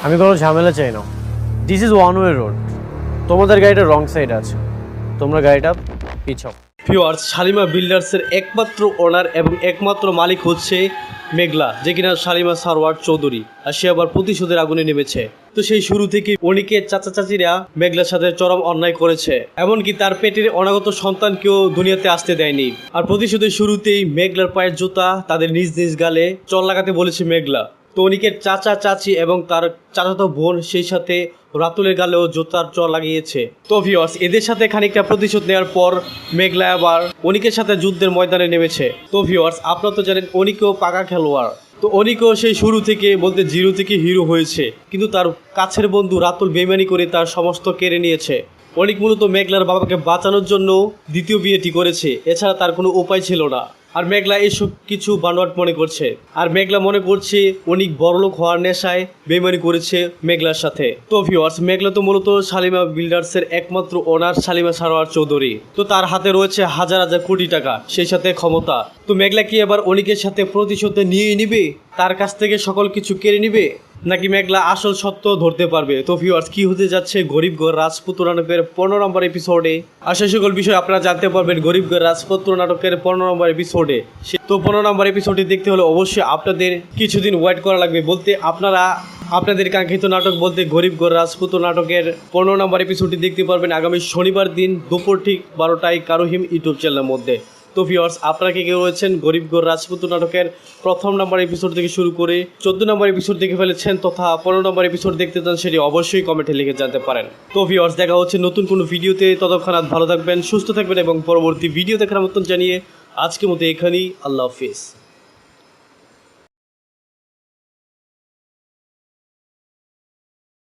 আমি কোনো ঝামেলা চাই না। This is one way road. তোমাদের গাড়িটা রং সাইড আছে, তোমরা গাড়িটা পিছাও। ভিউয়ার্স, শালিমা বিল্ডার্সের একমাত্র ওনার এবং একমাত্র মালিক হচ্ছে মেঘলা, যে কিনা শালিমা সারওয়ার চৌধুরী, আর সে আবার প্রতিশোধের আগুনে নেমেছে। তো সেই শুরু থেকে অনিকের চাচা চাচিরা মেঘলার সাথে চরম অন্যায় করেছে, এমনকি তার পেটের অনাগত সন্তানকেও দুনিয়াতে আসতে দেয়নি। আর প্রতিশোধের শুরুতেই মেঘলার পায়ের জুতা তাদের নিজ নিজ গালে চল লাগাতে বলেছে মেঘলা। তো অনিকের চাচা চাচি এবং তার চাচাতো বোন সেই সাথে রাতুলের গালেও জুতার চর লাগিয়েছে। তো ভিউয়ার্স, এদের সাথে খানিকটা প্রতিশোধ নেওয়ার পর মেঘলা আবার অনিকের সাথে যুদ্ধের ময়দানে নেমেছে। তো ভিউয়ার্স, আপনারা তো জানেন অনিকও পাকা খেলোয়াড়। তো অনিকও সেই শুরু থেকে বলতে জিরো থেকে হিরো হয়েছে, কিন্তু তার কাছের বন্ধু রাতুল বেইমানি করে তার সমস্ত কেড়ে নিয়েছে। অনিক মূলত মেঘলার বাবাকে বাঁচানোর জন্য দ্বিতীয় বিয়েটি করেছে, এছাড়া তার কোনো উপায় ছিল না। আর মেঘলা এসব কিছু বানোয়াট মনে করছে, আর মেঘলা মনে করছে অনেক বড়লোক হওয়ার নেশায় বেইমানি করেছে মেঘলার সাথে। তো ভিউয়ার্স, মেঘলা তো মূলত শালিমা বিল্ডার্সের একমাত্র ওনার শালিমা সারোয়ার চৌধুরী। তো তার হাতে রয়েছে হাজার হাজার কোটি টাকা, সেই সাথে ক্ষমতা। তো মেঘলা কি এবার অনিকের সাথে প্রতিশোধ নিয়ে নিবে, তার কাছ থেকে সকল কিছু কেড়ে নিবে, নাকি মেঘলা আসল সত্য ধরতে পারবে? তো ভিউয়ার্স, কি হতে যাচ্ছে গরিবঘর রাজপুত্র নাটকের 15 নম্বর এপিসোডে, আর সেই সকল বিষয় আপনারা জানতে পারবেন গরিবঘর রাজপুত্র নাটকের 15 নম্বর এপিসোডে। তো 15 নম্বর এপিসোডটি দেখতে হলে অবশ্যই আপনাদের কিছুদিন ওয়েট করা লাগবে। বলতে আপনাদের কাঙ্ক্ষিত নাটক বলতে গরিবঘর রাজপুত্র নাটকের 15 নম্বর এপিসোডটি দেখতে পারবেন আগামী শনিবার দিন দুপুর ঠিক 12টায় কারোহিম ইউটিউব চ্যানেলের মধ্যে। তো ভিউয়ার্স, আপনারা কে রয়েছেন গরিবঘর রাজপুত্র নাটকের প্রথম নম্বর এপিসোড থেকে শুরু করে 14 নম্বর এপিসোড দেখে ফেলেছেন তথা 15 নম্বর এপিসোড দেখতে চান, সেটি অবশ্যই কমেন্টে লিখে জানতে পারেন। তো ভিউয়ার্স, দেখা হচ্ছে নতুন কোনো ভিডিওতে, ততক্ষণ ভালো থাকবেন, সুস্থ থাকবেন এবং পরবর্তী ভিডিও দেখার মতন জানিয়ে আজকের মতো এখানেই আল্লাহ হাফিজ।